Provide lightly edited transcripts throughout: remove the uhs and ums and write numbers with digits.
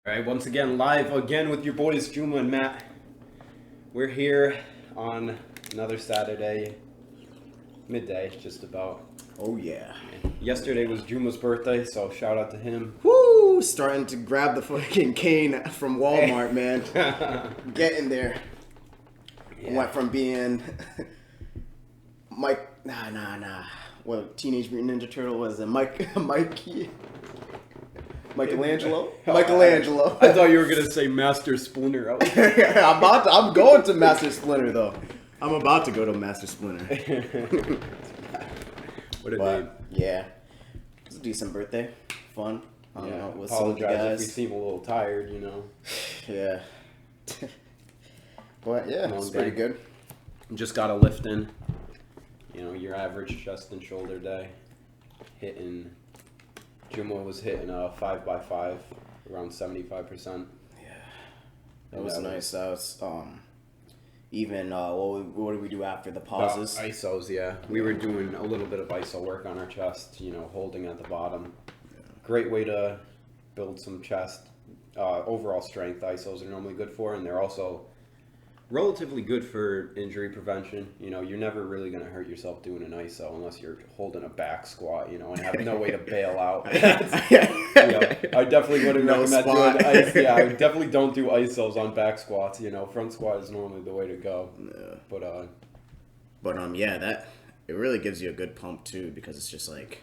All right, once again, live again with your boys Juma and Matt. We're here on another Saturday, midday, just about. Oh yeah. Yesterday was Juma's birthday, so shout out to him. Woo! Starting to grab the fucking cane from Walmart, man. Getting there. Yeah. Went from being Mike. Nah. What Teenage Mutant Ninja Turtle was it? Michelangelo. Michelangelo. I thought you were gonna say Master Splinter. I'm going to Master Splinter though. I'm about to go to Master Splinter. What a name. Yeah, it's a decent birthday. Fun. Yeah. With some of the Apologize if we guys. seem a little tired, you know. Yeah. But yeah, Long it's pretty day. good. Just got a lift in. You know, your average chest and shoulder day. Juma was hitting a 5x5, around 75%. Yeah, that was nice. That was even what did we do after the pauses? ISOs, yeah. We were doing a little bit of ISO work on our chest, you know, holding at the bottom. Great way to build some chest. Overall strength, ISOs are normally good for, and they're also relatively good for injury prevention. You know, you're never really going to hurt yourself doing an ISO unless you're holding a back squat, you know, and have no way to bail out. I definitely wouldn't recommend doing ISO. Yeah, I definitely don't do ISOs on back squats. You know, front squat is normally the way to go. Yeah. But Yeah, that it really gives you a good pump too, because it's just like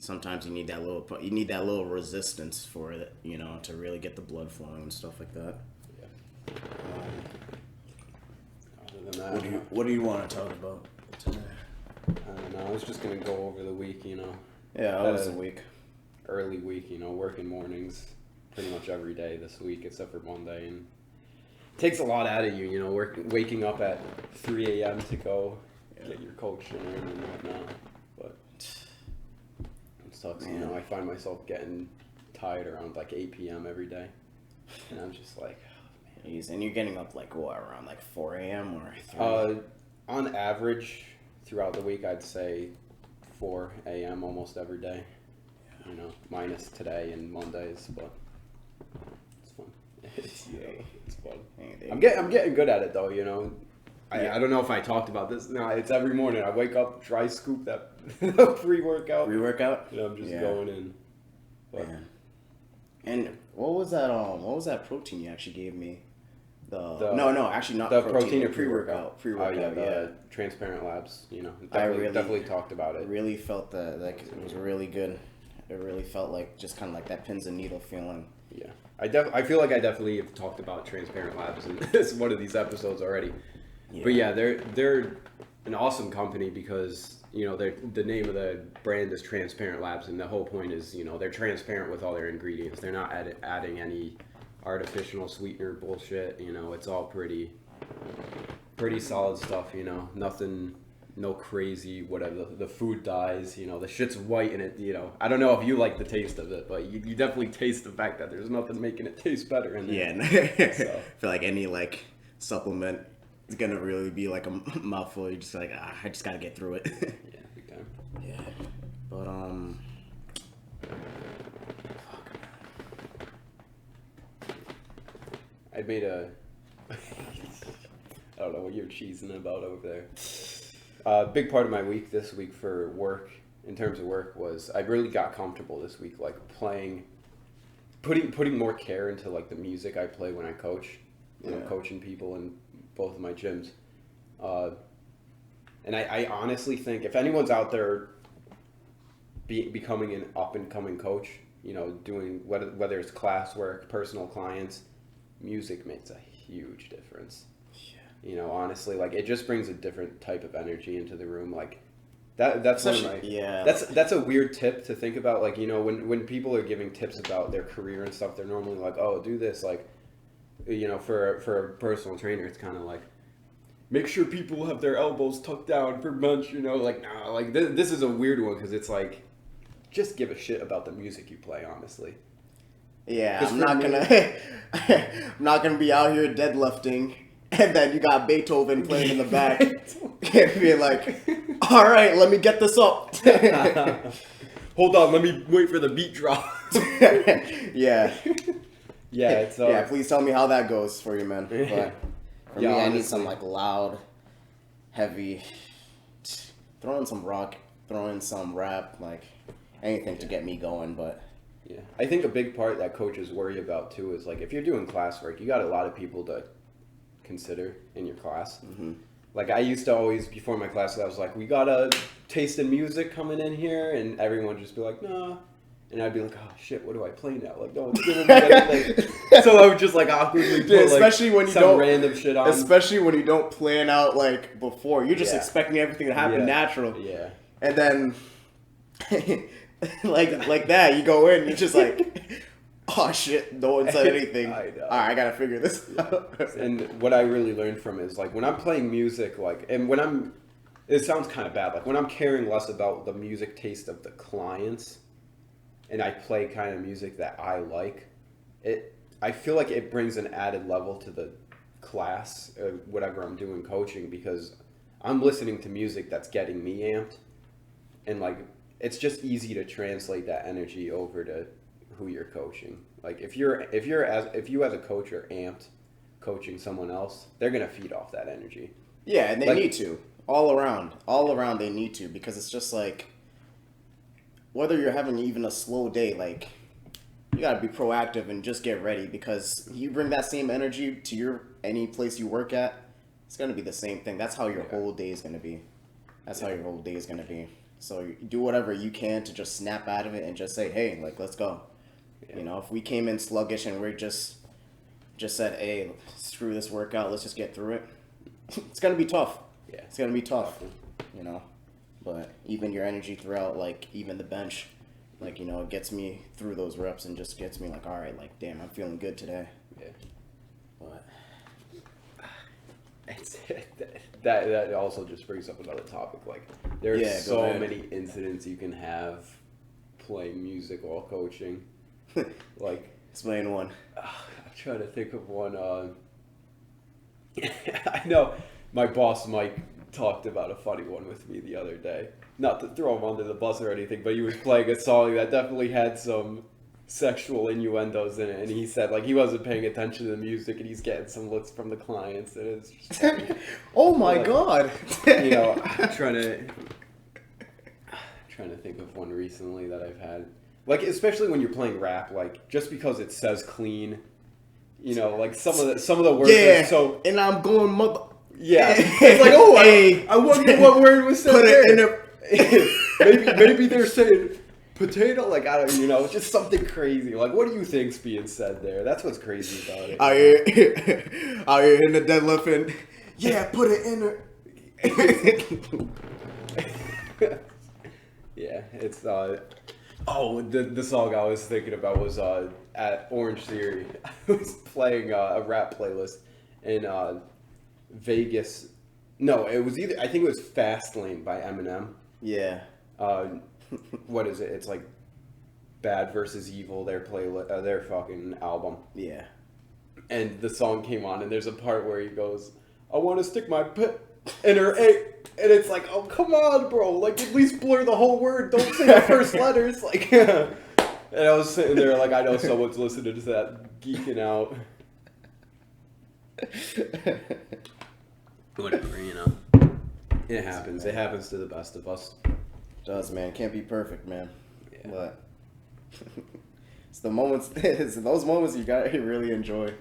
sometimes you need that little resistance for it, you know, to really get the blood flowing and stuff like that. Yeah. Other than that, What do you want to talk about today? I don't know. I was just gonna go over the week, you know. Yeah, that was a week. Early week, you know, working mornings pretty much every day this week except for Monday, and it takes a lot out of you, you know, waking up at 3 a.m. to go get your coach dinner and whatnot. But it sucks, you know. I find myself getting tired around like 8 p.m. every day, and I'm just like, oh, man. Jeez, and you're getting up like what, around like 4 a.m. or 3? On average, throughout the week, I'd say 4 a.m. almost every day. You know, minus today and Mondays, but it's fun. It's fun. I'm getting good at it though. You know, I don't know if I talked about this. No, it's every morning. I wake up, dry scoop that pre-workout. Pre-workout? And I'm just going in. But, and what was that protein you actually gave me? Actually not the protein or pre-workout. Pre-workout, the Transparent Labs. You know, I definitely talked about it. Really felt that like it was really good. It really felt like just kind of like that pins and needle feeling. Yeah, I feel like I definitely have talked about Transparent Labs in this one of these episodes already. Yeah. But yeah, they're an awesome company because, you know, the name of the brand is Transparent Labs, and the whole point is, you know, they're transparent with all their ingredients. They're not adding any artificial sweetener bullshit. You know, it's all pretty solid stuff. You know, nothing. No crazy whatever, the food dyes, you know, the shit's white in it, you know. I don't know if you like the taste of it, but you definitely taste the fact that there's nothing making it taste better in there. Yeah, so. I feel like any like supplement is gonna really be like a mouthful. You're just like, I just gotta get through it. Yeah, big time. Yeah, but I made a I don't know what you're cheesing about over there. Big part of my week this week for work, in terms of work, was I really got comfortable this week, like putting more care into like the music I play when I coach. When I'm coaching people in both of my gyms. And I honestly think if anyone's out there becoming an up and coming coach, you know, doing whether it's classwork, personal clients, music makes a huge difference. You know, honestly, like it just brings a different type of energy into the room. Like that's one of my, that's a weird tip to think about. Like, you know, when people are giving tips about their career and stuff, they're normally like, oh, do this. Like, you know, for a personal trainer, it's kind of like, make sure people have their elbows tucked down for bench. You know, like, nah, like this is a weird one because it's like, just give a shit about the music you play, honestly. Yeah, I'm not gonna be out here deadlifting. And then you got Beethoven playing in the back. And being like, all right, let me get this up. Hold on, let me wait for the beat drop. Yeah. Yeah, it's yeah. Please tell me how that goes for you, man. But for me, I honestly, need some like loud, heavy. Throw in some rock, throw in some rap, like anything to get me going. But yeah, I think a big part that coaches worry about too is like if you're doing classwork, you got a lot of people to consider in your class. mm-hmm. Like I used to always before my classes, I was like, we got a taste in music coming in here, and everyone would just be like, nah. And I'd be like, oh shit, what do I play now? Like, no one's giving me anything. So I would just like awkwardly put especially when you some don't random shit on. Especially when you don't plan out like before, you're just Yeah. expecting everything to happen Yeah. natural. Yeah. And then, like that, you go in, you're just like, oh shit, no one said anything. I know. All right, I gotta figure this out. And what I really learned from it is like when I'm playing music, like, and when I'm, it sounds kind of bad, like when I'm caring less about the music taste of the clients, and I play kind of music that I like, I feel like it brings an added level to the class, whatever I'm doing coaching, because I'm listening to music that's getting me amped, and like it's just easy to translate that energy over to who you're coaching. Like if you as a coach are amped coaching someone else, they're gonna feed off that energy. Yeah, and they Like- need to. All around they need to, because it's just like, whether you're having even a slow day, like, you gotta be proactive and just get ready, because you bring that same energy to any place you work at, it's gonna be the same thing. That's how your whole day is gonna be. How your whole day is gonna be. So you do whatever you can to just snap out of it and just say, hey, like, let's go. Yeah. You know, if we came in sluggish and we're just said, hey, screw this workout, let's just get through it, it's gonna be tough. Yeah. It's gonna be tough, you know. But even your energy throughout, like, even the bench, like, you know, it gets me through those reps and just gets me like, all right, like, damn, I'm feeling good today. Yeah. But That also just brings up another topic. Like there's Yeah, go so ahead. many incidents you can have playing music while coaching. Like explain one. I'm trying to think of one. I know my boss Mike talked about a funny one with me the other day. Not to throw him under the bus or anything, but he was playing a song that definitely had some sexual innuendos in it, and he said like he wasn't paying attention to the music, and he's getting some looks from the clients, and it's just funny. Oh my Like, god. You know, I'm trying to think of one recently that I've had. Like especially when you're playing rap, like just because it says clean, you know, like some of the words Yeah. are so And I'm going mother. yeah. It's like, oh, Hey. I wonder what word was said Put it in there. maybe they're saying potato. Like I don't, you know, just something crazy. Like what do you think's being said there? That's what's crazy about it. Out here in the deadlift and yeah, put it in her. Yeah, it's the song I was thinking about was at Orange Theory. I was playing a rap playlist in Vegas. No, it was I think it was Fastlane by Eminem. Yeah. What is it? It's like Bad versus Evil, their playlist, their fucking album. Yeah. And the song came on, and there's a part where he goes, "I want to stick my pit in her A," and it's like, "Oh come on, bro! Like at least blur the whole word. Don't say the first letters." Like, and I was sitting there like, I know someone's listening to that, geeking out. Whatever, you know. It happens. It happens to the best of us. Does, man. Can't be perfect, man. Yeah. But it's the moments. It's those moments you gotta really enjoy.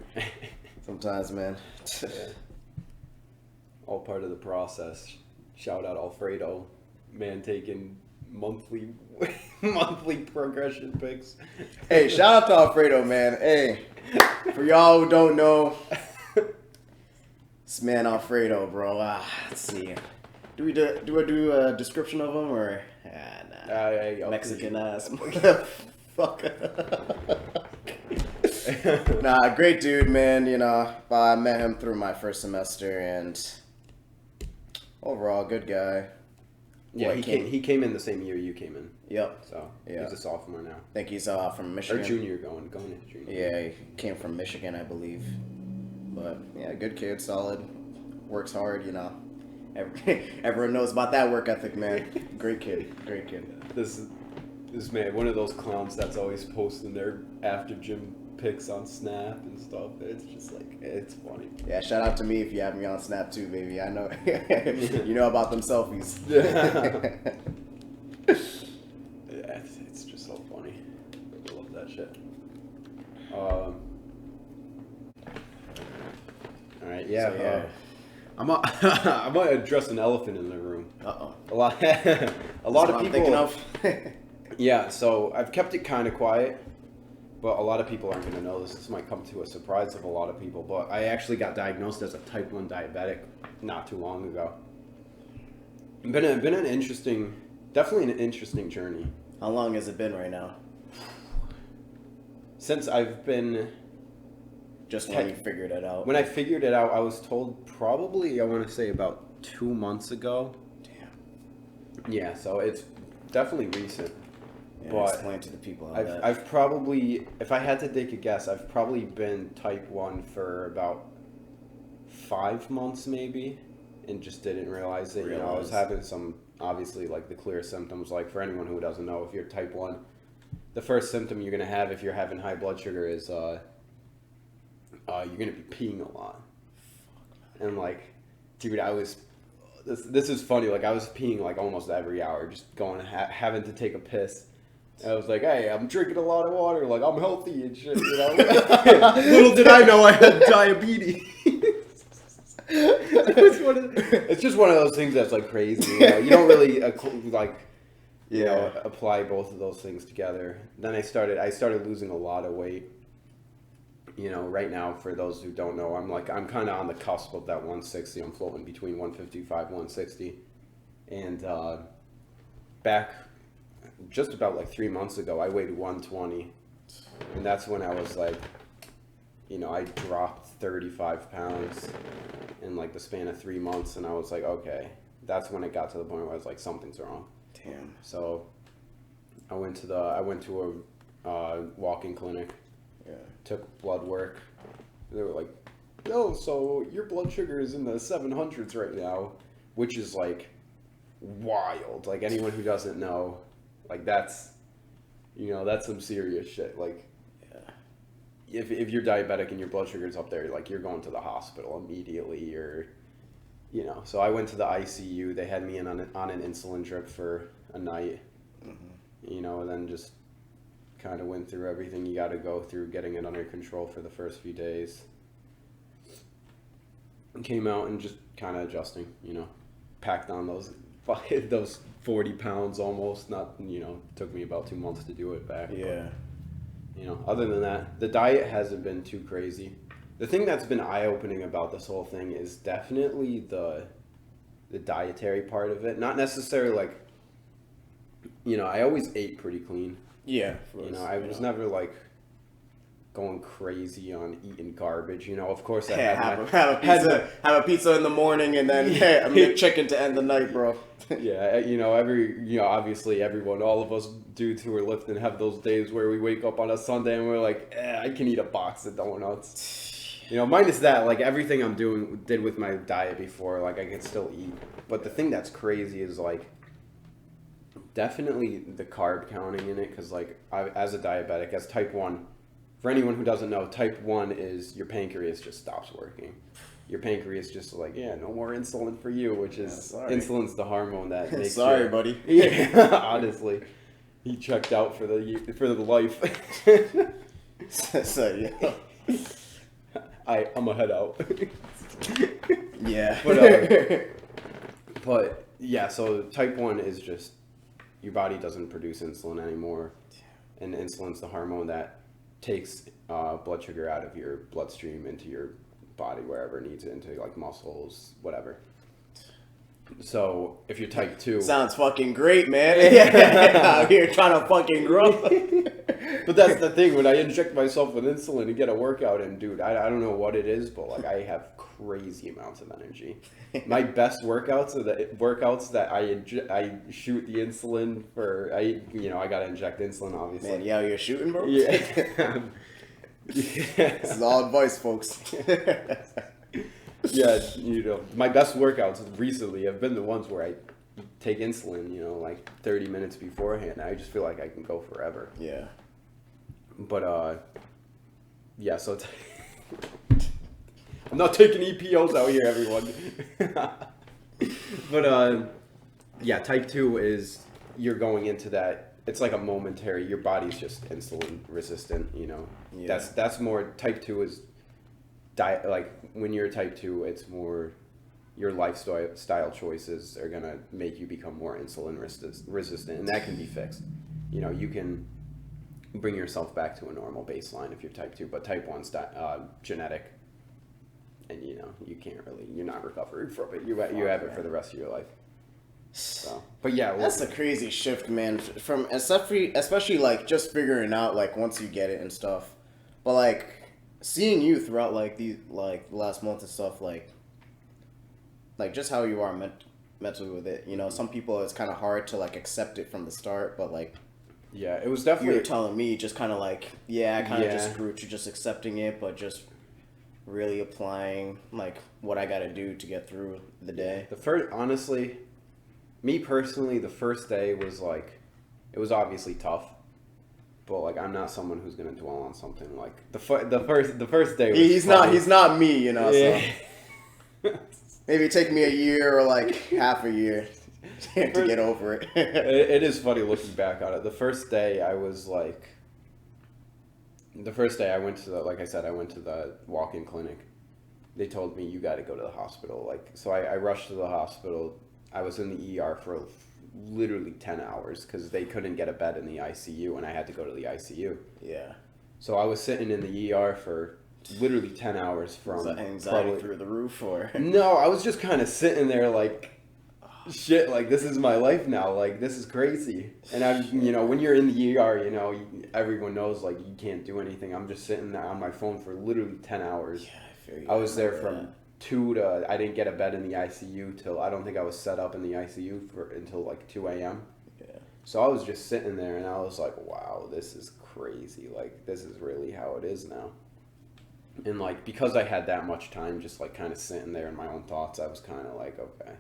Sometimes, man. Yeah. All part of the process. Shout out Alfredo, man, taking monthly progression pics. Hey, shout out to Alfredo, man. Hey, for y'all who don't know, this man Alfredo, bro. Let's see. Do I do a description of him or nah? Mexican ass. Fuck. Nah, great dude, man. You know, I met him through my first semester, and overall, good guy. Yeah, he came in the same year you came in. Yep. So Yeah. he's a sophomore now. I think he's from Michigan. Or junior going into junior. Yeah, he came from Michigan, I believe. But yeah, good kid, solid, works hard. You know, everyone knows about that work ethic, man. Great kid, great kid. This man, one of those clowns that's always posting their after gym pics on Snap and stuff. It's just like, it's funny. Yeah, shout out to me if you have me on Snap too, baby. I know you know about them selfies. Yeah. Yeah, it's just so funny. I love that shit. All right, yeah. So, yeah. I might address an elephant in the room. Uh-oh. A lot of people. I'm thinking of. Yeah, so I've kept it kind of quiet, but a lot of people aren't going to know this. This might come to a surprise of a lot of people, but I actually got diagnosed as a type 1 diabetic not too long ago. Been an interesting, definitely an interesting journey. How long has it been right now? Since I've been... Just when you figured it out. When I figured it out, I was told probably, I want to say about 2 months ago. Damn. Yeah, so it's definitely recent. Yeah, but explain to the people how I've probably, if I had to take a guess, I've probably been type 1 for about 5 months maybe, and just didn't realize it. You know, I was having some, obviously, like the clear symptoms. Like for anyone who doesn't know, if you're type 1, the first symptom you're going to have if you're having high blood sugar is you're going to be peeing a lot. And like, dude, this is funny. Like I was peeing like almost every hour, just going, having to take a piss. And I was like, hey, I'm drinking a lot of water. Like I'm healthy and shit, you know? Little did I know I had diabetes. It's just one of those things that's like crazy. You know? You don't really you know, apply both of those things together. Then I started losing a lot of weight. You know, right now, for those who don't know, I'm kind of on the cusp of that 160. I'm floating between 155, 160. And back just about like 3 months ago, I weighed 120. And that's when I was like, you know, I dropped 35 pounds in like the span of 3 months. And I was like, okay, that's when it got to the point where I was like, something's wrong. Damn. So I went to a walk-in clinic. Yeah. Took blood work. They were like, "No, so your blood sugar is in the 700s right now," which is like wild. Like anyone who doesn't know, like that's some serious shit. Like, yeah. If you're diabetic and your blood sugar's up there, like you're going to the hospital immediately. Or, you know. So I went to the ICU. They had me on an insulin drip for a night. Mm-hmm. You know, and then just kind of went through everything you got to go through, getting it under control for the first few days. And came out and just kind of adjusting, you know, packed on those 40 pounds almost. Not, you know, took me about 2 months to do it back. Yeah. But, you know, other than that, the diet hasn't been too crazy. The thing that's been eye-opening about this whole thing is definitely the dietary part of it. Not necessarily like, you know, I always ate pretty clean. Yeah, you know, I was never like going crazy on eating garbage. You know, of course I have a pizza in the morning and then I'm gonna chicken to end the night, bro. Yeah, you know, obviously everyone, all of us dudes who are lifting have those days where we wake up on a Sunday and we're like, I can eat a box of donuts. You know, minus that, like everything did with my diet before, like I could still eat. But the thing that's crazy is like, definitely the carb counting in it, because like as a diabetic, as type 1, for anyone who doesn't know, type 1 is your pancreas just stops working. Your pancreas just like, yeah, no more insulin for you, which is, insulin's the hormone that makes sorry, buddy. Yeah, honestly. He checked out for the life. So, yeah. I'm gonna head out. Yeah. But yeah, so type 1 is just, your body doesn't produce insulin anymore, and insulin's the hormone that takes blood sugar out of your bloodstream into your body, wherever it needs it, into like muscles, whatever. So if you're type 2, sounds fucking great, man. Yeah. Out here trying to fucking grow. But that's the thing, when I inject myself with insulin to get a workout in, dude, I don't know what it is, but like I have crazy amounts of energy. My best workouts are the workouts that I shoot the insulin for. I gotta inject insulin, obviously. Man, yeah, you're shooting, bro. Yeah. This is all advice, folks. Yeah, you know, my best workouts recently have been the ones where I take insulin, you know, like 30 minutes beforehand. I just feel like I can go forever. Yeah. But yeah, so I'm not taking EPOs out here, everyone. But yeah, type 2 is you're going into that. It's like a momentary. Your body's just insulin resistant. You know, that's more. Type 2 is diet. Like when you're type 2, it's more your lifestyle choices are gonna make you become more insulin resistant, and that can be fixed. You know, you can bring yourself back to a normal baseline if you're type 2, but type 1's genetic, and you know you can't really, you're not recovering from it. You have it for the rest of your life. So, but yeah, that's a crazy shift, man. From especially like just figuring out like once you get it and stuff, but like seeing you throughout like the last month and stuff, like just how you are mentally with it. You know, some people it's kind of hard to like accept it from the start, but like. Yeah, it was definitely. You were telling me just kind of like, I kind of just grew to just accepting it, but just really applying like what I got to do to get through the day. Honestly, me personally, the first day was like, it was obviously tough, but like I'm not someone who's gonna dwell on something like the first day. Was he's not me, you know. Yeah. So maybe take me a year or like half a year. To get over it. It is funny looking back on it. The first day I went to like I said, I went to the walk-in clinic. They told me you got to go to the hospital. Like, so I rushed to the hospital. I was in the ER for literally 10 hours because they couldn't get a bed in the ICU, and I had to go to the ICU. Yeah. So I was sitting in the ER for literally 10 hours from. Was that anxiety through the roof, or? No, I was just kind of sitting there like. Shit, like this is my life now, like this is crazy. And I'm, you know, when you're in the ER, you know, everyone knows like you can't do anything. I'm just sitting there on my phone for literally 10 hours. Yeah, I feel you. I was there from 2 to, I didn't get a bed in the ICU till, I don't think I was set up in the ICU until like 2 a.m. Yeah. So I was just sitting there and I was like, wow, this is crazy. Like this is really how it is now. And like, because I had that much time just like kind of sitting there in my own thoughts, I was kind of like, okay.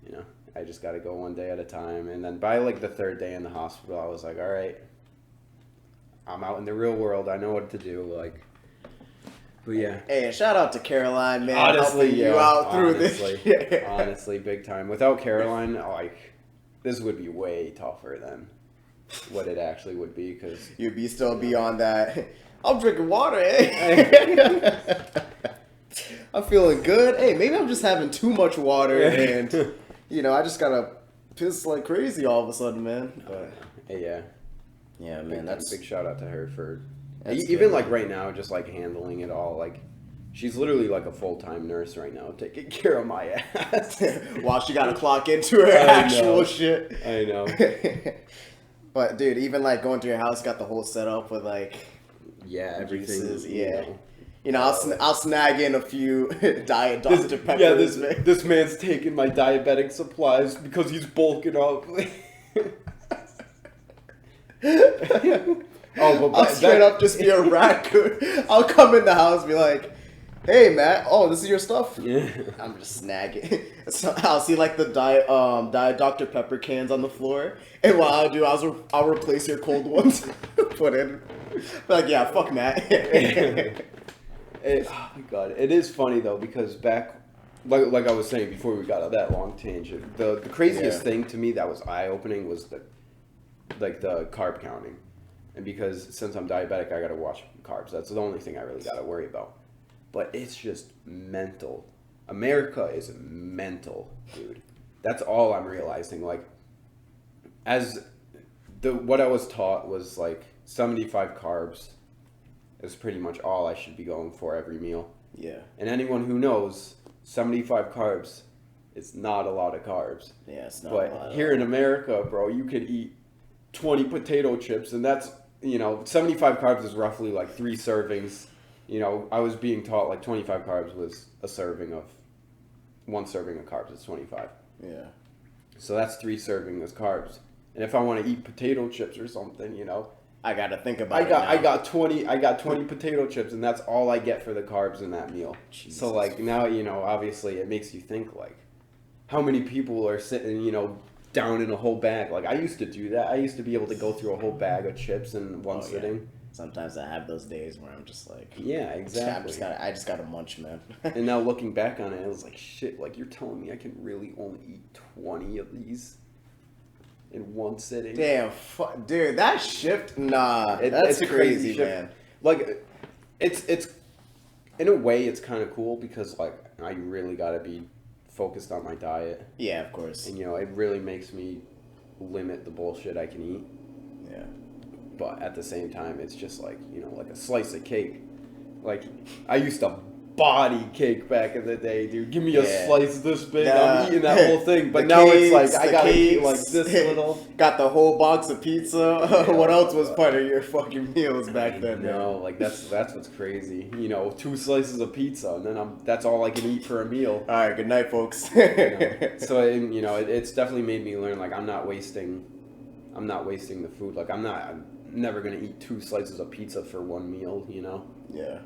You know, I just got to go one day at a time. And then by like the third day in the hospital, I was like, all right, I'm out in the real world. I know what to do. Like, but yeah. Hey, shout out to Caroline, man. Honestly, you out through this. Honestly, big time. Without Caroline, like, this would be way tougher than what it actually would be. Cause you'd be still beyond that. I'm drinking water, eh? I'm feeling good. Hey, maybe I'm just having too much water and... You know, I just gotta piss like crazy all of a sudden, man. But yeah, man, that's a big shout out to her for even like right now, just like handling it all. Like, she's literally like a full-time nurse right now, taking care of my ass while she gotta clock into her actual shit. I know. But dude, even like going to your house, got the whole setup with like everything. Juices, You know, I'll snag in a few Diet Dr. Peppers. Yeah, this man's taking my diabetic supplies because he's bulking up. I'll straight up just be a raccoon. I'll come in the house and be like, hey, Matt, this is your stuff? Yeah. I'm just snagging. So I'll see like the Diet Dr. Pepper cans on the floor. And what I'll do, I'll replace your cold ones. Put in. But like, yeah, fuck Matt. Oh my god, it is funny though because back, like I was saying before we got on that long tangent, the craziest thing to me that was eye opening was the carb counting, and because since I'm diabetic, I gotta watch carbs. That's the only thing I really gotta worry about. But it's just mental. America is mental, dude. That's all I'm realizing. Like, what I was taught was like 75 carbs. Is pretty much all I should be going for every meal. Yeah. And anyone who knows, 75 carbs is not a lot of carbs. Yeah, it's not but a lot. Here in America, bro, you could eat 20 potato chips, and that's, 75 carbs is roughly like 3 servings. I was being taught like 25 carbs was one serving of carbs is 25. Yeah. So that's 3 servings of carbs. And if I want to eat potato chips or something, I gotta think about it. I got 20 potato chips, and that's all I get for the carbs in that meal. Jesus. So like now, obviously it makes you think like how many people are sitting, down in a whole bag. Like I used to do that. I used to be able to go through a whole bag of chips in one sitting. sometimes I have those days where I'm just like, Yeah, exactly. I just gotta munch, man. And now looking back on it, I was like, shit, like you're telling me I can really only eat 20 of these in one sitting? Damn, dude, that shift, that's it's crazy, man. Like, it's in a way, it's kind of cool because like I really gotta be focused on my diet. Yeah, of course. And it really makes me limit the bullshit I can eat. Yeah. But at the same time, it's just like, like a slice of cake. Like, I used to body cake back in the day, dude. Give me a slice this big, I'm eating that whole thing. But now it's like, I gotta eat like this little. Got the whole box of pizza. Yeah, what else was part of your fucking meals back then? No, like that's what's crazy. 2 slices of pizza, and then that's all I can eat for a meal. All right, good night, folks. So, it's definitely made me learn, like, I'm not wasting the food. Like, I'm never gonna eat 2 slices of pizza for one meal. Yeah.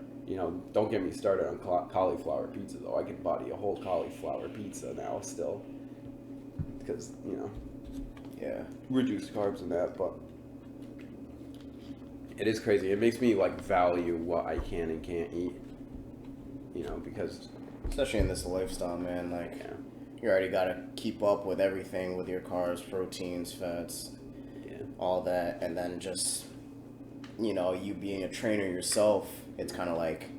Don't get me started on cauliflower pizza, though. I can body a whole cauliflower pizza now still. Because, yeah, reduced carbs and that, but it is crazy. It makes me, like, value what I can and can't eat, because... Especially in this lifestyle, man, like, yeah. You already gotta keep up with everything, with your carbs, proteins, fats, all that, and then just, you being a trainer yourself, it's kind of like,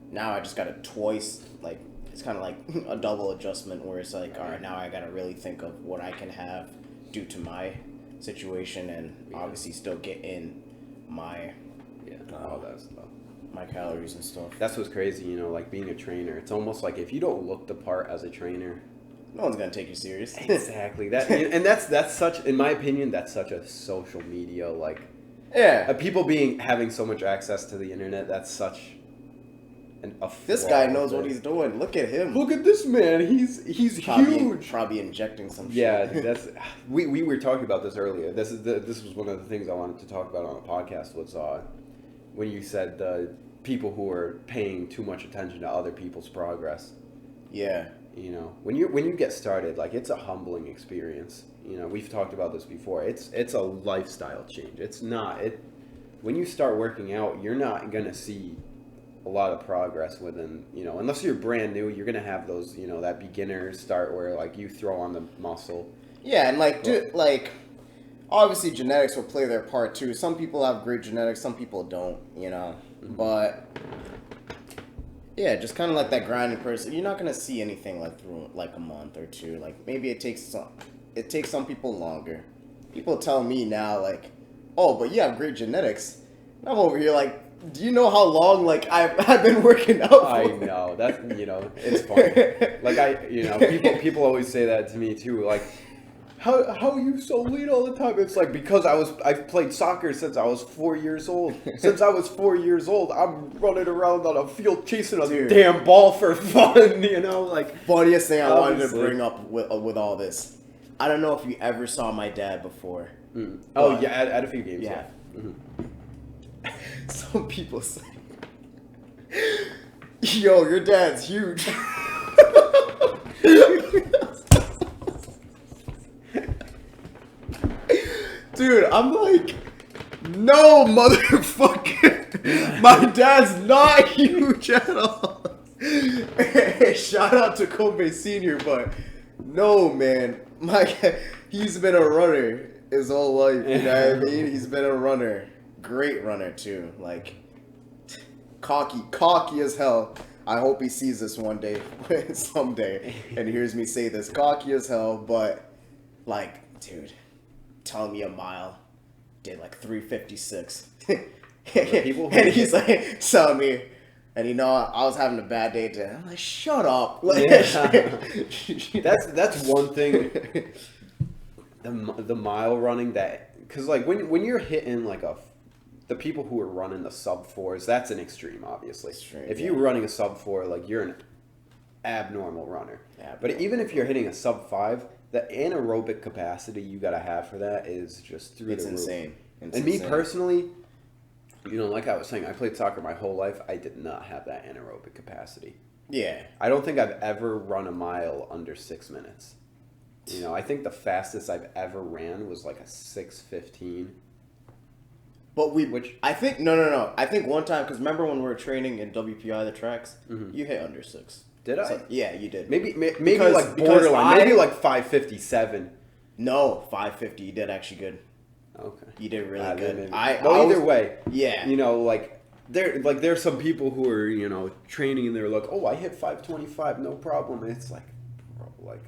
now I just got it twice, like, it's kind of like a double adjustment where it's like, all right, now I got to really think of what I can have due to my situation and obviously still get in my, all that stuff. My calories and stuff. That's what's crazy, like being a trainer. It's almost like if you don't look the part as a trainer, no one's going to take you serious. Exactly. That's such, in my opinion, that's such a social media, like, people having so much access to the internet, that's such a this guy knows what he's doing. Look at him. Look at this man. He's huge. Probably injecting some shit. Yeah, that's we were talking about this earlier. This was one of the things I wanted to talk about on the podcast was when you said people who are paying too much attention to other people's progress. Yeah. When you get started, like, it's a humbling experience. We've talked about this before. It's a lifestyle change. It's not when you start working out, you're not gonna see a lot of progress within, unless you're brand new. You're gonna have those, that beginner start where, like, you throw on the muscle. Yeah, and like, obviously genetics will play their part too. Some people have great genetics, some people don't. Mm-hmm. But yeah, just kind of like that grinding person. You're not gonna see anything like through like a month or two. Like, maybe it takes some people longer. People tell me now, like, oh, but you have great genetics. And I'm over here like, do you know how long, like, I've been working out for? I know. That's, it's funny. Like, people always say that to me too. Like, how are you so lean all the time? It's like, because I've played soccer since I was 4 years old. Since I was 4 years old, I'm running around on a field chasing a damn ball for fun, like. Funniest thing I wanted to bring up with all this. I don't know if you ever saw my dad before. Mm. Oh, yeah, at a few games. Yeah. Mm-hmm. Some people say, yo, your dad's huge. Dude, I'm like, no, motherfucker. My dad's not huge at all. Shout out to Kobe Sr., but no, man. He's been a runner his whole life, you know what I mean? He's been a runner. Great runner, too. Like, cocky as hell. I hope he sees this one day, someday, and hears me say this. Cocky as hell, but, like, dude, telling me a mile did like 3:56. And he's like telling me, and I was having a bad day today. I'm like, shut up. Like, that's one thing. The mile running, that, because like when you're hitting like the people who are running the sub 4s, that's an extreme, obviously. If you're running a sub 4, like, you're an abnormal runner. But even if you're hitting a sub 5, the anaerobic capacity you gotta have for that is just through the roof. Insane. And me personally, like I was saying, I played soccer my whole life. I did not have that anaerobic capacity. Yeah. I don't think I've ever run a mile under 6 minutes. I think the fastest I've ever ran was like a 6:15. But I think no. I think one time, because remember when we were training in WPI the tracks, you hit under 6. Did I? So, yeah, you did. Maybe like borderline. Maybe like 5:57. No, 5:50. You did actually good. Okay. You did really good. Either way. Yeah. You know, there's some people who are, you know, training and they're like, oh, I hit 5:25, no problem. And it's like, bro, like,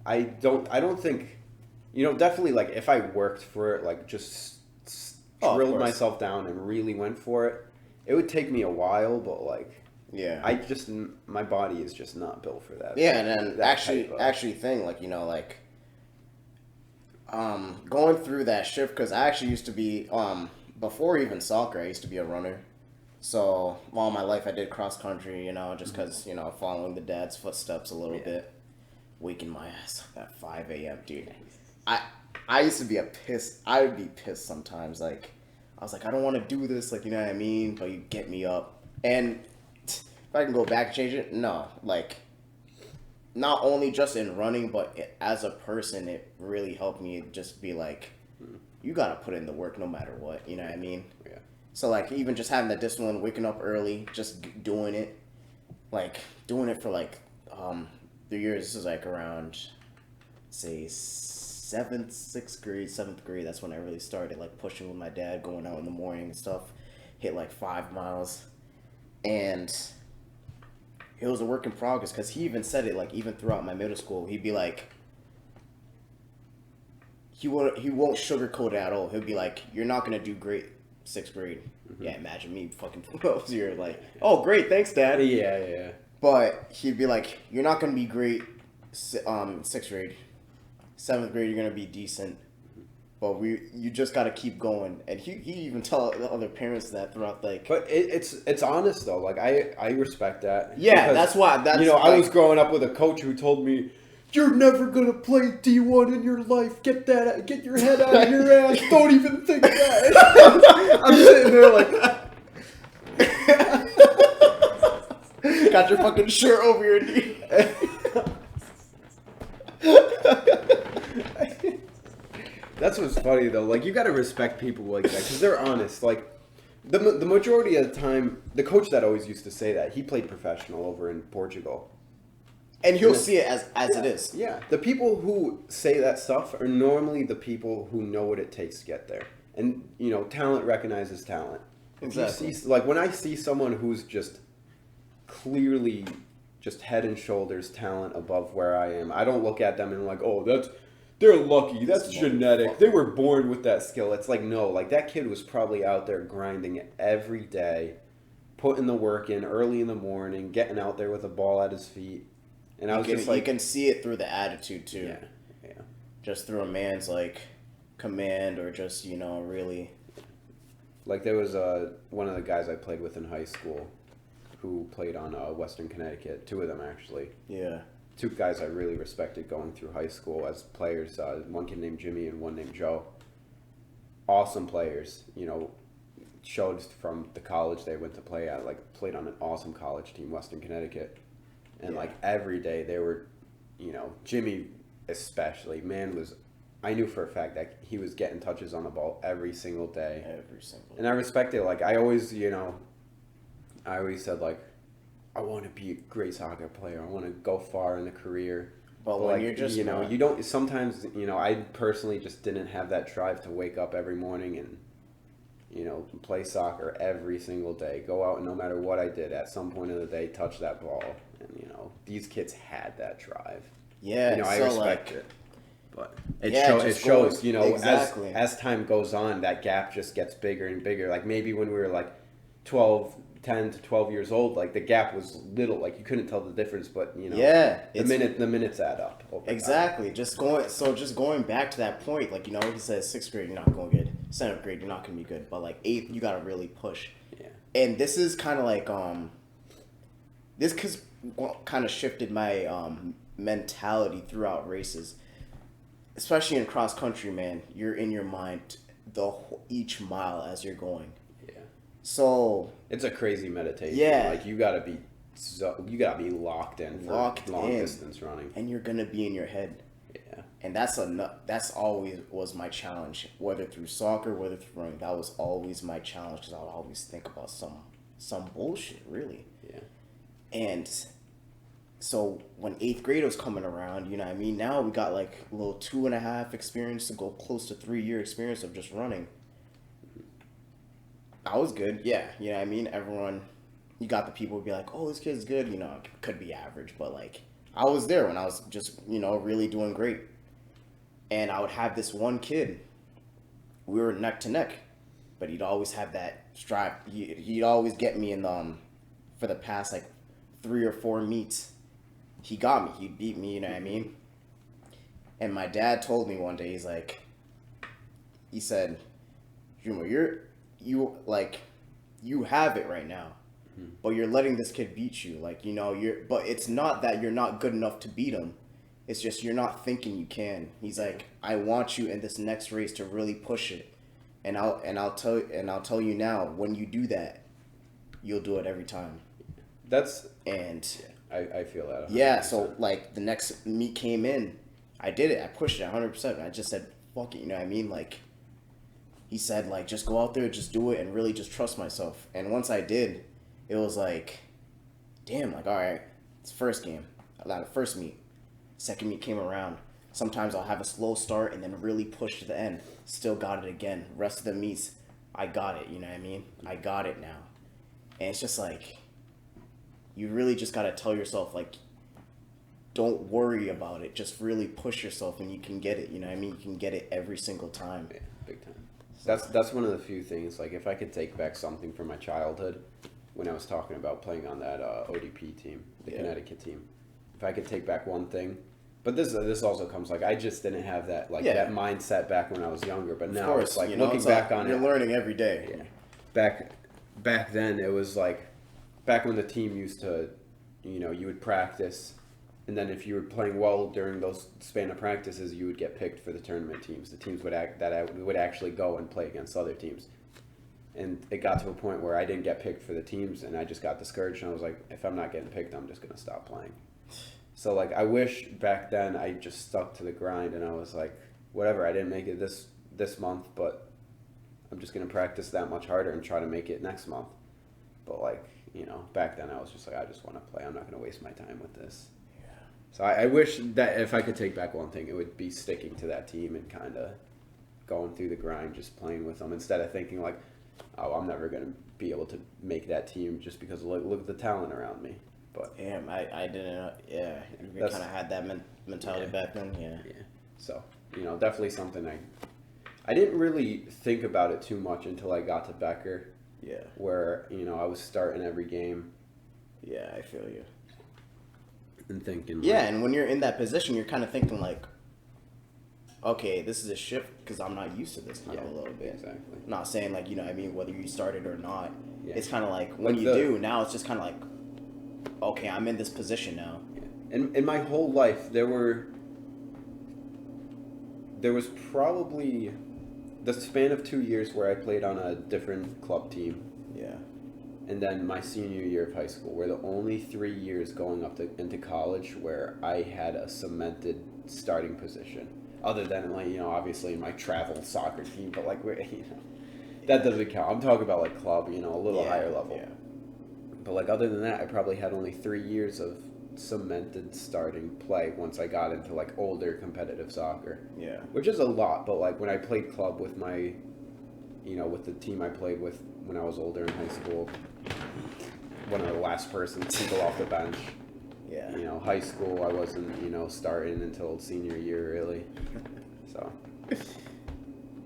I don't think, you know, definitely like if I worked for it, like just drilled myself down and really went for it, it would take me a while, but like, yeah, my body is just not built for that. Yeah, and then actually thing, like, you know, like, going through that shift, because I actually used to be, before even soccer, I used to be a runner. So all my life I did cross country, you know, just because, you know, following the dad's footsteps a little bit, waking my ass up at 5 a.m., dude. I used to be I would be pissed sometimes. Like, I was like, I don't want to do this, like, you know what I mean? But you get me up. And if I can go back and change it, no. Like, not only just in running, but as a person, it really helped me just be like, you got to put in the work no matter what, you know what I mean? Yeah. So, like, even just having that discipline, waking up early, just doing it, like, doing it for, like, 3 years. This is, like, around, say, 7th grade, that's when I really started, like, pushing with my dad, going out in the morning and stuff, hit, like, 5 miles, and it was a work in progress, because he even said it, like, even throughout my middle school, he'd be like, he won't sugarcoat it at all. He'll be like, you're not going to do great 6th grade. Mm-hmm. Yeah, imagine me fucking 12 years, like, oh, great, thanks, Dad. Yeah. But he'd be like, you're not going to be great 6th grade. 7th grade, you're going to be decent. But you just got to keep going. And he even tell the other parents that throughout, like... But it's honest, though. Like, I respect that. Yeah, that's why... you know, I was growing up with a coach who told me, you're never going to play D1 in your life. Get your head out of your ass. Don't even think that. I'm sitting there like... Got your fucking shirt over your knee. That's what's funny, though. Like, you got to respect people like that because they're honest. Like, the majority of the time, the coach that always used to say that, he played professional over in Portugal. And he'll see it as it is. Yeah. The people who say that stuff are normally the people who know what it takes to get there. And, you know, talent recognizes talent. Exactly. Like, when I see someone who's just clearly just head and shoulders talent above where I am, I don't look at them and like, oh, they're lucky. That's genetic. They were born with that skill. It's like, no, like that kid was probably out there grinding every day, putting the work in early in the morning, getting out there with a ball at his feet. And you can see it through the attitude too. Yeah. Just through a man's like command or just, you know, really. Like there was one of the guys I played with in high school who played on Western Connecticut. 2 of them actually. Yeah. 2 guys I really respected going through high school as players. One kid named Jimmy and one named Joe. Awesome players, you know, showed from the college they went to play at, like played on an awesome college team, Western Connecticut. And like every day they were, you know, Jimmy especially, I knew for a fact that he was getting touches on the ball every single day. And I respect it. Like I always said like, I want to be a great soccer player. I want to go far in the career. But when you're just, you know, you don't, sometimes, you know, I personally just didn't have that drive to wake up every morning and, you know, play soccer every single day. Go out and no matter what I did, at some point of the day, touch that ball. And, you know, these kids had that drive. Yeah. You know, I respect it. But it shows, you know, exactly. as time goes on, that gap just gets bigger and bigger. Like maybe when we were like 10 to 12 years old, like the gap was little, like you couldn't tell the difference, but you know, the minutes add up. Exactly. Just going back to that point, like, you know, he says 6th grade you're not going good, 7th grade you're not going to be good, but like 8th you got to really push. Yeah. And this is kind of like this kind of shifted my mentality throughout races, especially in cross country. Man, you're in your mind each mile as you're going. So it's a crazy meditation. Yeah, like you gotta be locked in for long distance running, and you're gonna be in your head. Yeah. And that's always was my challenge, whether through soccer, whether through running. That was always my challenge because I would always think about some bullshit, really. Yeah. And so when 8th grade was coming around, you know what I mean? Now we got like a little 2.5 experience to go close to 3-year experience of just running. I was good, yeah. You know what I mean? Everyone, you got the people who be like, oh, this kid's good. You know, could be average, but like I was there when I was just, you know, really doing great. And I would have this one kid. We were neck to neck, but he'd always have that strive. He'd always get me in the, for the past like 3 or 4 meets. He got me. He'd beat me, you know what I mean? And my dad told me one day, he said, Juma, you have it right now, but you're letting this kid beat you. Like, you know, but it's not that you're not good enough to beat him. It's just you're not thinking you can. He's like, I want you in this next race to really push it, and I'll tell you now, when you do that, you'll do it every time. I feel that. 100%. Yeah. So like the next meet came in, I did it. I pushed it 100%. I just said, fuck it. You know what I mean? Like, he said, like, just go out there, just do it, and really just trust myself. And once I did, it was like, damn, like, all right, it's first game, first meet. Second meet came around. Sometimes I'll have a slow start and then really push to the end. Still got it again. Rest of the meets, I got it, you know what I mean? I got it now. And it's just like, you really just got to tell yourself, like, don't worry about it. Just really push yourself and you can get it, you know what I mean? You can get it every single time. Yeah, big time. That's one of the few things, like, if I could take back something from my childhood, when I was talking about playing on that ODP team, the Connecticut team, if I could take back one thing, but this also comes, like, I just didn't have that, like, that mindset back when I was younger, but now it's like, looking back on it. You're learning every day. Yeah. Back then, it was like, back when the team used to, you know, you would practice, and then if you were playing well during those span of practices, you would get picked for the tournament teams. The teams would actually go and play against other teams. And it got to a point where I didn't get picked for the teams, and I just got discouraged, and I was like, if I'm not getting picked, I'm just going to stop playing. So, like, I wish back then I just stuck to the grind, and I was like, whatever, I didn't make it this month, but I'm just going to practice that much harder and try to make it next month. But, like, you know, back then I was just like, I just want to play. I'm not going to waste my time with this. Yeah. So I wish that if I could take back one thing, it would be sticking to that team and kind of going through the grind, just playing with them, instead of thinking, like, oh, I'm never going to be able to make that team just because look at the talent around me. But damn, I didn't. Yeah, we kind of had that mentality back then. Yeah. So, you know, definitely something I didn't really think about it too much until I got to Becker. Yeah. Where, you know, I was starting every game. Yeah, I feel you. And thinking. Yeah, and when you're in that position, you're kind of thinking like, okay, this is a shift because I'm not used to this kind of a little bit. Exactly. I'm not saying, like, you know what I mean, whether you started or not. Yeah. It's kind of like when you do, now it's just kind of like, okay, I'm in this position now. Yeah. And in my whole life, there was probably the span of 2 years where I played on a different club team. Yeah. And then my senior year of high school were the only 3 years going up into college where I had a cemented starting position. Other than, like, you know, obviously my travel soccer team, but, like, we're, you know, that doesn't count. I'm talking about, like, club, you know, a little higher level. Yeah. But, like, other than that, I probably had only 3 years of cemented starting play once I got into, like, older competitive soccer. Yeah. Which is a lot, but, like, when I played club with my, you know, with the team I played with when I was older in high school, one of the last people off the bench. Yeah. You know, high school, I wasn't, you know, starting until senior year, really. So.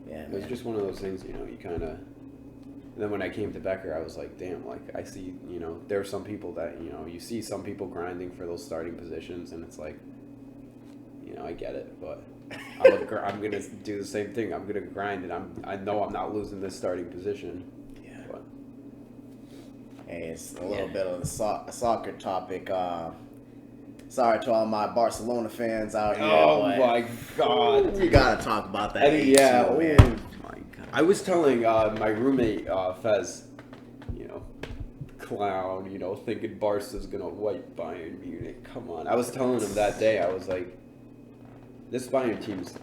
Yeah, it was just one of those things, you know, you kind of. And then when I came to Becker, I was like, damn, like, I see, you know, there are some people that, you know, you see some people grinding for those starting positions, and it's like, you know, I get it, but I'm going to do the same thing. I'm going to grind, and I know I'm not losing this starting position. Yeah. But. Hey, it's a little bit of a soccer topic. Sorry to all my Barcelona fans out here. Oh, my God. We got to talk about that. Yeah. Too, man. Oh, my God. I was telling my roommate, Fez, you know, clown, you know, thinking Barca's going to wipe Bayern Munich. Come on. I was telling him that day, I was like, this Bayern team's,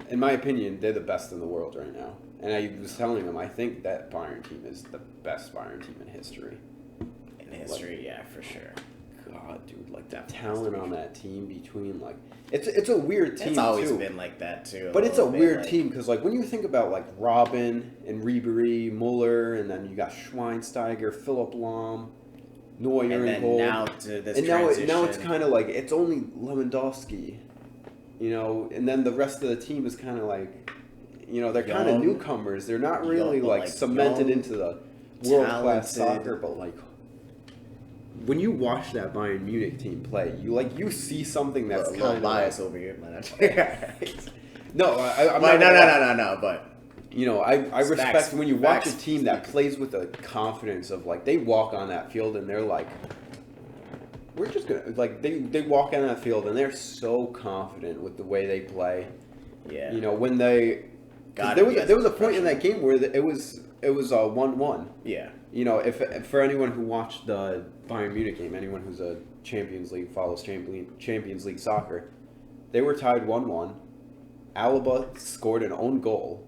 in my opinion, they're the best in the world right now. And I was telling him, I think that Bayern team is the best Bayern team in history. In history, yeah, for sure. God, dude, like the talent on that team between like it's a weird team. It's always too. been like that too. But it's a weird like, team because like when you think about like Robin and Ribery, Muller, and then you got Schweinsteiger, Philipp Lahm, Neuer, and then goal. now to this And transition. now it's kind of like it's only Lewandowski, you know, and then the rest of the team is kind of like, you know, they're kind of newcomers. They're not really like cemented into the world class soccer, but like. When you watch that Bayern Munich team play, you see something that's kind of bias over here, man. No, I'm but not. No. But you know, I respect facts, when you watch a team that plays with the confidence of like they walk on that field and they're like, we're just gonna like they walk on that field and they're so confident with the way they play. Yeah. You know when they there was a point in that game where it was 1-1. Yeah. You know, if for anyone who watched the Bayern Munich game, anyone who's a Champions League follows Champions League soccer, they were tied 1-1. Alaba scored an own goal.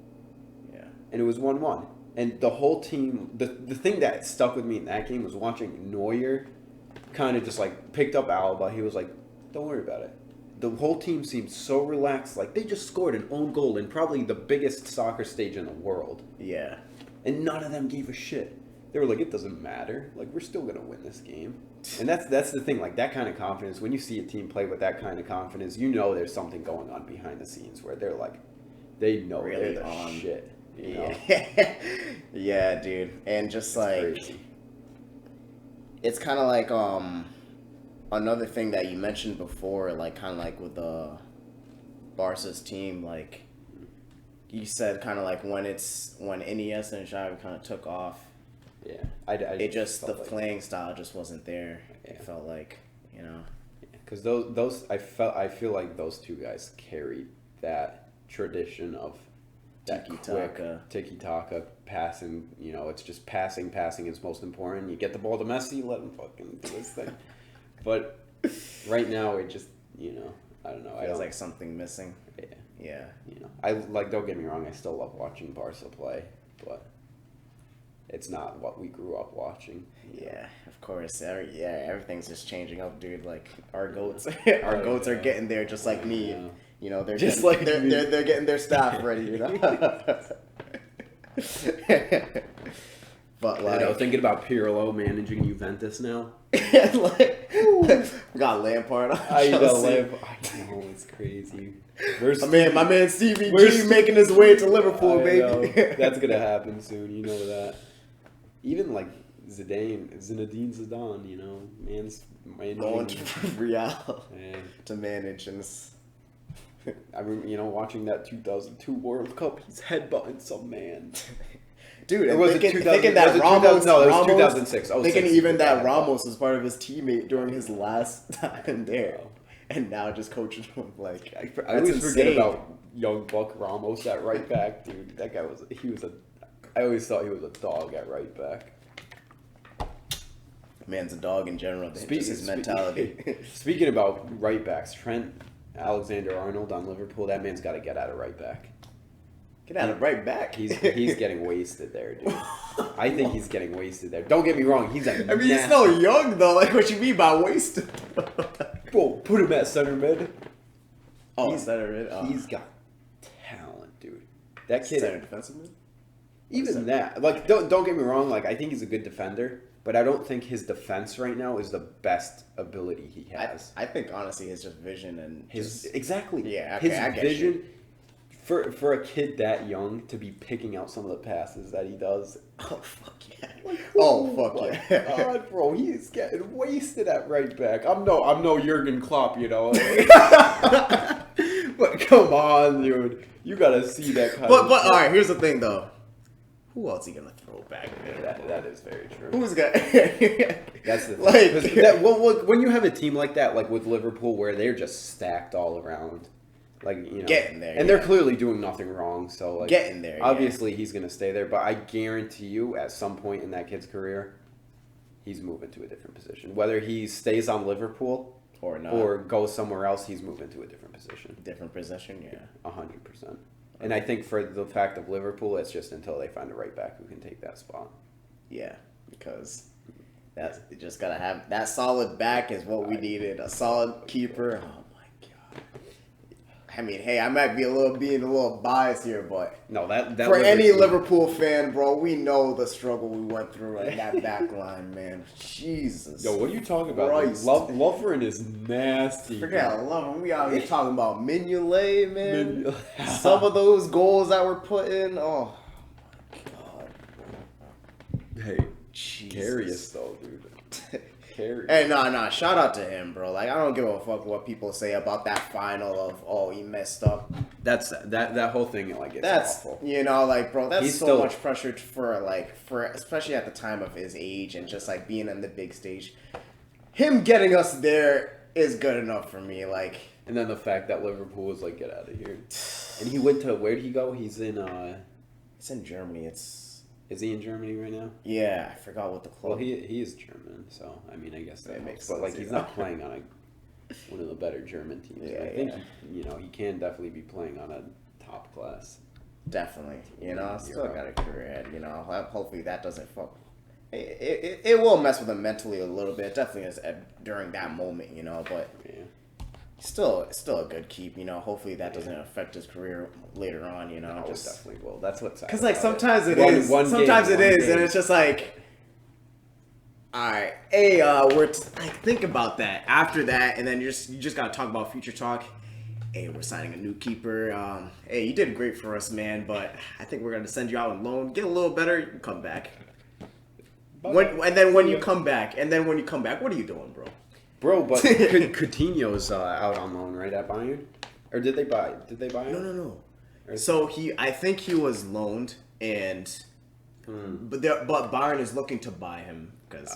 Yeah. And it was 1-1. And the whole team, the thing that stuck with me in that game was watching Neuer kind of just like picked up Alaba. He was like, "Don't worry about it." The whole team seemed so relaxed, like they just scored an own goal in probably the biggest soccer stage in the world. Yeah. And none of them gave a shit. They were like, it doesn't matter. Like, we're still going to win this game. And that's the thing. Like, that kind of confidence, when you see a team play with that kind of confidence, you know there's something going on behind the scenes where they're like, they know really they're the shit. You know? Yeah, dude. And just like, crazy. It's kind of like another thing that you mentioned before, like kind of like with the Barca's team, like you said, kind of like when Iniesta and Xavi kind of took off. Yeah, it just the playing style just wasn't there. Yeah. It felt like, you know, because those I feel like those two guys carried that tradition of that tiki-taka passing. You know, it's just passing is most important. You get the ball to Messi, let him fucking do his thing. But right now, it just, you know, I don't know. Feels like something missing. Yeah. You know, I like. Don't get me wrong. I still love watching Barca play, but it's not what we grew up watching. Yeah, of course. Everything's just changing up, dude. Like our goats are getting there, just like me. Yeah. You know, they're just getting, they're getting their staff ready. You know. But like, you know, thinking about Pirlo managing Juventus now. Like, got Lampard on I Chelsea. know, it's crazy. My man Stevie G making his way to Liverpool, baby. That's gonna happen soon. You know that. Even like Zinedine Zidane, you know, man's going to Real to manage, and I mean, you know, watching that 2002 World Cup, he's headbutting some man. Dude, and was thinking that Ramos, no, it was 2006. Thinking even that Ramos was part of his teammate during his last time there, and now just coaching him like. I always forget about young Buck Ramos at right back, dude. That guy I always thought he was a dog at right back. Man's a dog in general. Just his mentality. Speaking about right backs, Trent Alexander-Arnold on Liverpool. That man's got to get out of right back. Get out of right back. He's getting wasted there, dude. I think he's getting wasted there. Don't get me wrong. He's I mean, he's still young though. Like, what you mean by wasted? Bro, put him at center mid. Oh, center mid. Oh. He's got talent, dude. That kid. Center defensive mid. Even that, like, don't get me wrong. Like, I think he's a good defender, but I don't think his defense right now is the best ability he has. I think honestly, his just vision and exactly. Yeah, okay, his vision. For a kid that young to be picking out some of the passes that he does. Oh fuck yeah! Like, yeah! God, bro, he's getting wasted at right back. I'm no Jurgen Klopp, you know. But come on, dude, you gotta see that kind. But all right, here's the thing though. Who else he gonna throw back there? That is very true. Who's got? That's the thing. When you have a team like that, like with Liverpool, where they're just stacked all around. Like, you know, getting there, and they're clearly doing nothing wrong. So, like, getting there. Obviously, he's gonna stay there, but I guarantee you, at some point in that kid's career, he's moving to a different position. Whether he stays on Liverpool Or not. Or go somewhere else, he's moving to a different position. Different position, yeah. 100%. And I think for the fact of Liverpool, it's just until they find the right back who can take that spot. Yeah, because that's you just gotta have that solid back is what we needed. A solid keeper. Oh my god. I mean, hey, I might be being a little biased here, but no, that for any Liverpool fan, bro, we know the struggle we went through in that back line, man. Jesus. Yo, what are you talking about? Lovren is nasty. Forget Lovren. We out here talking about Mignolet, man. Some of those goals that were put in. Oh my god. Hey, Carius though, dude. Hey, nah. Shout out to him, bro. Like, I don't give a fuck what people say about that final of he messed up. That's that whole thing. Like, it's awful. You know, like, bro, that's much pressure for especially at the time of his age and just like being on the big stage. Him getting us there is good enough for me. Like, and then the fact that Liverpool was like, get out of here, and he went to where did he go? He's in it's in Germany. Is he in Germany right now? Yeah, I forgot what the club. Well, he is German, so I mean, I guess that makes sense. But like, he's not playing on one of the better German teams. Yeah, I think he can definitely be playing on a top class. Definitely, still got a career ahead. Hopefully that doesn't fuck. It will mess with him mentally a little bit. Definitely is during that moment, but. Yeah. Still a good keep, Hopefully that doesn't affect his career later on, No, just definitely will. That's what's because like sometimes it is, sometimes it is, and it's just like, all right, hey, think about that. After that, and then you just gotta talk about future talk. Hey, we're signing a new keeper. Hey, you did great for us, man, but I think we're gonna send you out on loan. Get a little better, you can come back. When you come back, what are you doing, bro? Bro, but Coutinho's out on loan, right, at Bayern? Or did they buy him? No. So I think he was loaned, and but Bayern is looking to buy him because,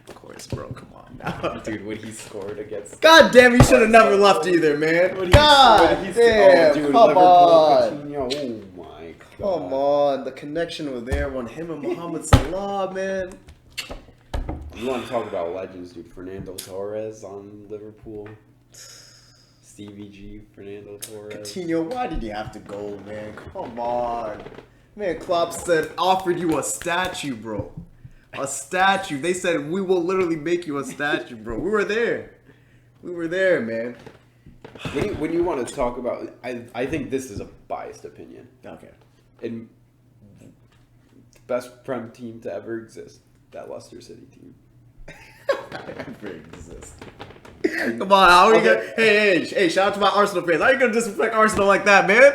of course, bro. Come on, now. Dude, when he scored against. God damn, you should have never left either, man. God damn, dude, come on. Coutinho, oh my god. Come on, the connection was there when him and Mohamed Salah, man. You want to talk about legends, dude? Fernando Torres on Liverpool. Stevie G, Fernando Torres. Coutinho, why did you have to go, man? Come on. Man, Klopp offered you a statue, bro. A statue. They said, we will literally make you a statue, bro. We were there. Man. When you want to talk about... I think this is a biased opinion. Okay. And the best Prem team to ever exist. That Leicester City team. Ever exist. Come on, how are you gonna... Hey, shout out to my Arsenal fans. How are you gonna disrespect Arsenal like that, man?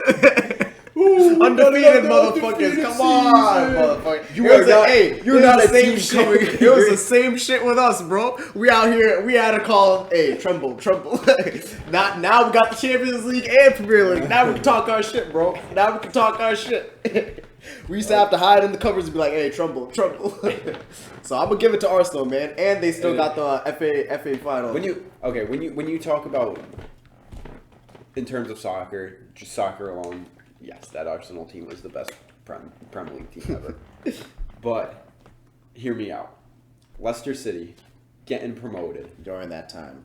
Ooh, undefeated motherfuckers. Come on, motherfucker. You're not a team coming. It was the same shit with us, bro. We out here, we had to call, tremble. Now we got the Champions League and Premier League. Now we can talk our shit, bro. We used to have to hide in the covers and be like, hey, tremble. So I'm gonna give it to Arsenal, man. And they still got the FA final. When you talk about in terms of soccer, just soccer alone, yes, that Arsenal team was the best Premier League team ever. But hear me out. Leicester City getting promoted during that time.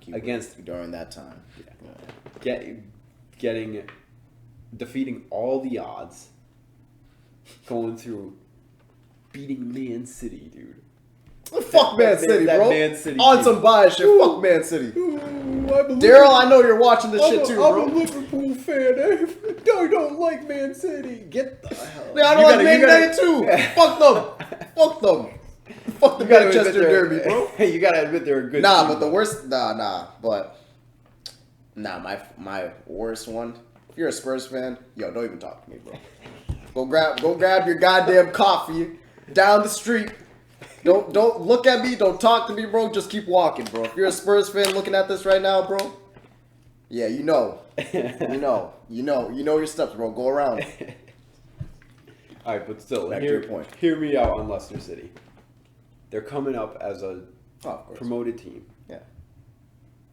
Defeating all the odds. Going through beating Man City, dude. Fuck Man City, bro. Man City on team. some bias shit. Fuck Man City. Daryl, I know you're watching this shit too, bro. I'm a Liverpool fan. I don't like Man City. Get the hell. Yeah, I don't like Man United too. Fuck them. Fuck the Manchester Derby, bro. Hey, you gotta admit they're a good. Nah, team, but the worst. My worst one. If you're a Spurs fan, don't even talk to me, bro. Go grab your goddamn coffee down the street. Don't look at me. Don't talk to me, bro. Just keep walking, bro. If you're a Spurs fan looking at this right now, bro, yeah, you know your steps, bro. Go around. All right, but still, back to your point. Hear me out on Leicester City. They're coming up as a promoted team. Yeah.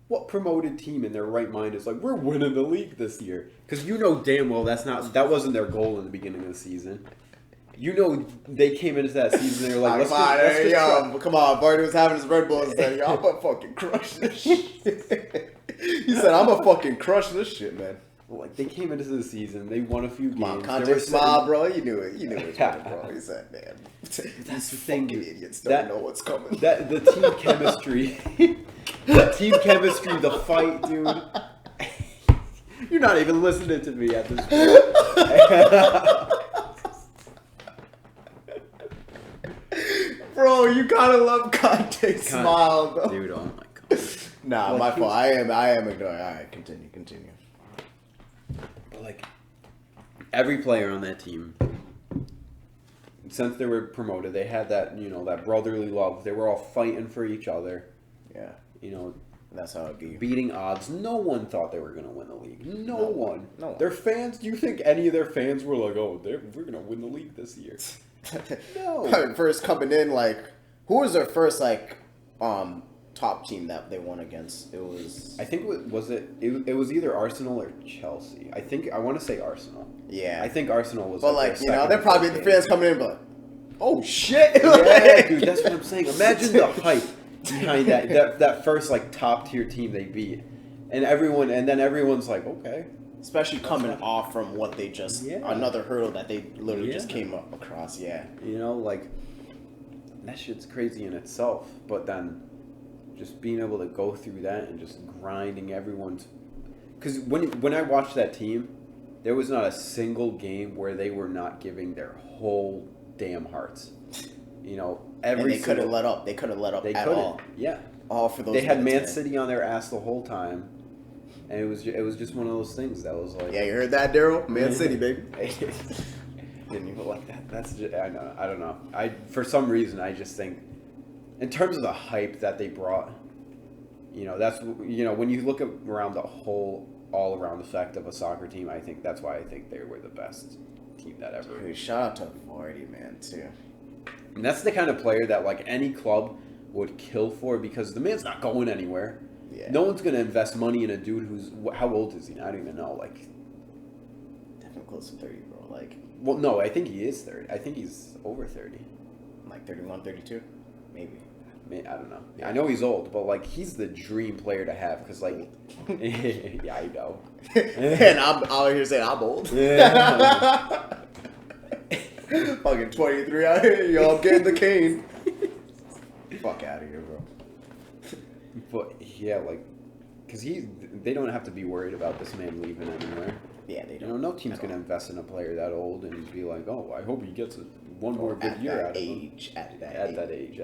What promoted team in their right mind is like, we're winning the league this year? Because you know damn well that wasn't their goal in the beginning of the season. You know they came into that season and they were like, come on, Barney was having his Red Bull and said, I'm gonna fucking crush this shit. He said, "I'm gonna fucking crush this shit, man." Like they came into the season, they won a few games. Come on, Conte smile, bro. You knew it. You knew it was coming, bro. He said, "Man, That's the fucking thing, idiots don't know what's coming." That the team chemistry, the fight, dude. You're not even listening to me at this point. Bro, you gotta love Conte's smile, bro. Dude, oh my god. Nah, my fault. I am ignoring. All right, continue. Like, every player on that team, since they were promoted, they had that, that brotherly love. They were all fighting for each other. Yeah. That's how it be. Beating odds. No one thought they were going to win the league. No one. No one. Their fans, do you think any of their fans were like, oh, we're going to win the league this year? No. First coming in, like, who was their first, like, top team that they won against? It was... I think, it was either Arsenal or Chelsea. I want to say Arsenal. Yeah. I think Arsenal was... But, like, they're probably the fans coming in, but, oh, shit! Yeah, dude, that's what I'm saying. Imagine the hype behind that first, like, top-tier team they beat. And then everyone's like, okay. Especially coming off from what they just... Yeah. Another hurdle that they literally just came up across, yeah. Like, that shit's crazy in itself. But then... just being able to go through that and just grinding everyone's... Because when I watched that team, there was not a single game where they were not giving their whole damn hearts. And they couldn't let up. They couldn't let up at all. Yeah. All for those. They had Man City on their ass the whole time, and it was just one of those things that was like... Yeah, you heard that, Daryl? Man City, baby. Didn't even like that. That's just, I don't know. For some reason, I just think... In terms of the hype that they brought, that's, when you look around the whole all-around effect of a soccer team, I think that's why I think they were the best team that ever. Dude, shout out to Vardy, man, too. And that's the kind of player that, like, any club would kill for because the man's not going anywhere. Yeah. No one's going to invest money in a dude who's... How old is he? I don't even know. Like... Definitely close to 30, bro. Like... Well, no, I think he is 30. I think he's over 30. Like 31, 32? Maybe. I don't know. I know he's old, but, like, he's the dream player to have because, like... yeah, I know. And I'm out here saying I'm old. Yeah. Fucking 23 out here, y'all getting the cane. Fuck out of here, bro. But, yeah, like... Because they don't have to be worried about this man leaving anywhere. Yeah, they don't. No team's going to invest in a player that old and be like, oh, I hope he gets one more good year out of him. At that age.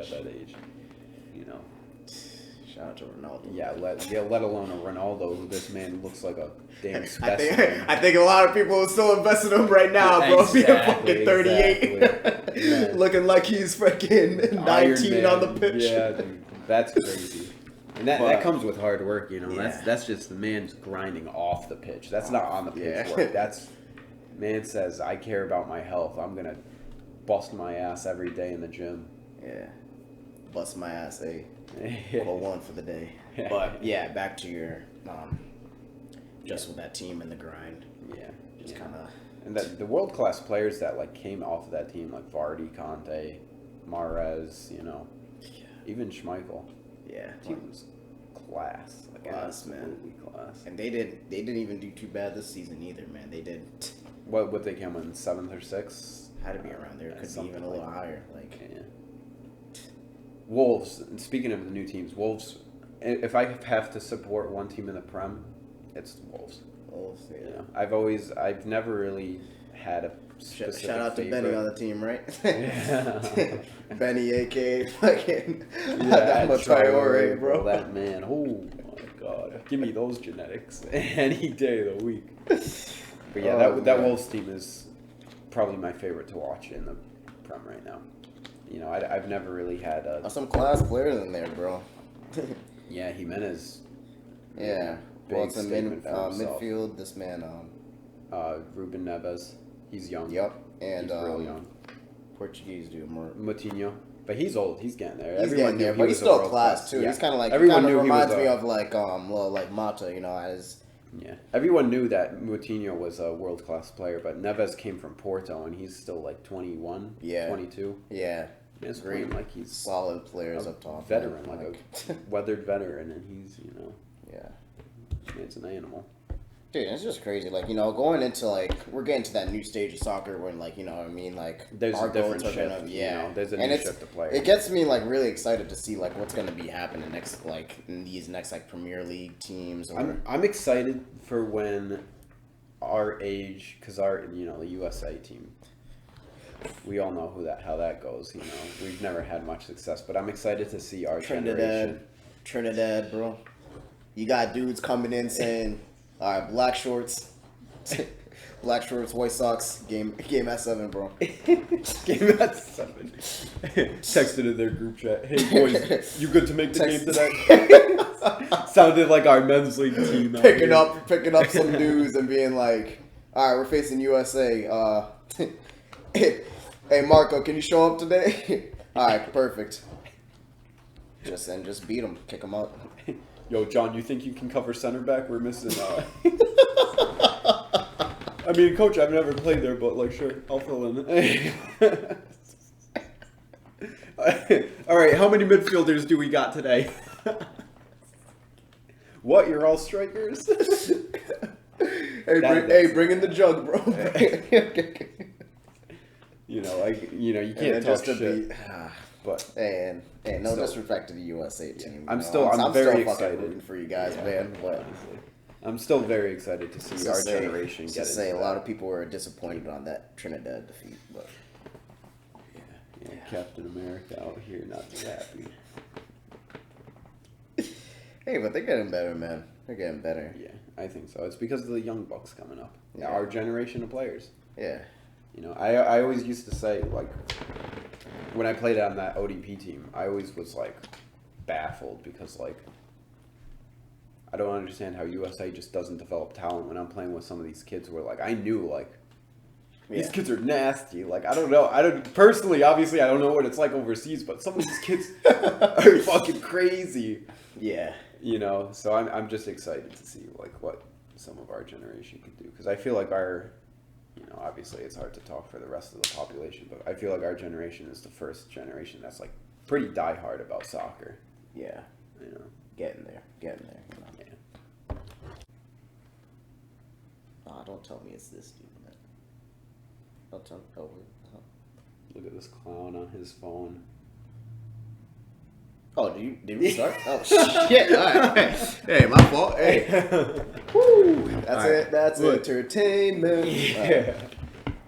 Shout out to Ronaldo. Yeah, let alone a Ronaldo, who this man looks like a damn specimen. I think a lot of people are still investing in him right now, bro. Exactly, being fucking 38. Exactly. Looking like he's freaking 19 on the pitch. Yeah, dude. That's crazy. And that comes with hard work, Yeah. That's just the man's grinding off the pitch. That's not on the pitch work. That's man says, I care about my health. I'm gonna bust my ass every day in the gym. Yeah. Bust my ass, one for the day. But yeah, back to your just with that team and the grind. Yeah. Just kinda and the world class players that like came off of that team, like Vardy, Conte, Mahrez, even Schmeichel. Yeah. Team was class. Like Class, man. Class. And they didn't even do too bad this season either, man. They did. What would they come in 7th or 6th? Had to be around there. Could be even a little higher. Like yeah. Wolves. Speaking of the new teams, Wolves. If I have to support one team in the Prem, it's the Wolves. Wolves. Yeah. I've never really had a specific shout out to favorite. Benny on the team, right? Yeah. Benny, aka fucking Yeah, Traore, bro. That man. Oh my god. Give me those genetics any day of the week. But yeah, that Wolves team is probably my favorite to watch in the Prem right now. I've never really had some class players in there, bro. Yeah, Jimenez. Yeah. Big Well, it's in statement for himself. midfield. This man, Ruben Neves. He's young. Yep. And he's real young. Portuguese dude, more. Moutinho. But he's old. He's getting there. He's getting there, but he's still class too. Yeah. He's kind of like Everyone knew reminds he was me of like like Mata, as. Yeah, everyone knew that Moutinho was a world-class player, but Neves came from Porto, and he's still like 21, 22. Yeah. It's great. Like he's solid players up top. Veteran, like a weathered veteran, and he's, Yeah. It's an animal. Dude, it's just crazy. Like, going into, like, we're getting to that new stage of soccer when, like, what I mean? Like, there's our a different goals are shift. gonna, yeah. There's a new shift to play. It gets me, like, really excited to see, like, what's going to be happening next, like, in these next, like, Premier League teams. Or... I'm excited for when our age, because the USA team, we all know how that goes. We've never had much success, but I'm excited to see our generation. Trinidad, bro. You got dudes coming in saying, all right, black shorts, White Sox, game at 7, bro. Game at 7. Texted in their group chat, hey boys, you good to make the game today? Sounded like our men's league team. Picking up some news and being like, all right, we're facing USA. Hey Marco, can you show up today? All right, perfect. Just beat them, kick them out. Yo, John, you think you can cover center back? We're missing. I mean, coach, I've never played there, but like, sure, I'll fill in. All right, how many midfielders do we got today? What? You're all strikers? Bring in the jug, bro. You can't talk shit. But no disrespect to the USA team. I'm very excited rooting for you guys, man. But I'm still very excited to see our generation get into a lot of people were disappointed on that Trinidad defeat, but yeah, Captain America out here not too happy. Hey, but they're getting better, man. They're getting better. Yeah, I think so. It's because of the young bucks coming up. Yeah. Our generation of players. Yeah. I always used to say, like, when I played on that ODP team, I always was, like, baffled because, like, I don't understand how USA just doesn't develop talent when I'm playing with some of these kids where, like, I knew, like, these kids are nasty. Like, I don't know. Personally, obviously, I don't know what it's like overseas, but some of these kids are fucking crazy. Yeah. So I'm just excited to see, like, what some of our generation can do. Because I feel like obviously it's hard to talk for the rest of the population, but I feel like our generation is the first generation that's, like, pretty diehard about soccer. Yeah. Getting there. Yeah. Oh, don't tell me it's this dude, man. Don't tell me. Oh, Look at this clown on his phone. Oh, did we start? Oh, shit. All right. Hey, my fault. Hey. Woo. That's entertainment. Yeah.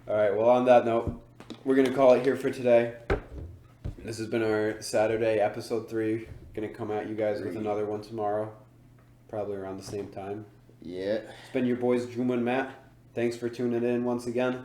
All right. Well, on that note, we're going to call it here for today. This has been our Saturday episode 3. Going to come at you guys with another one tomorrow. Probably around the same time. Yeah. It's been your boys, Juma and Matt. Thanks for tuning in once again.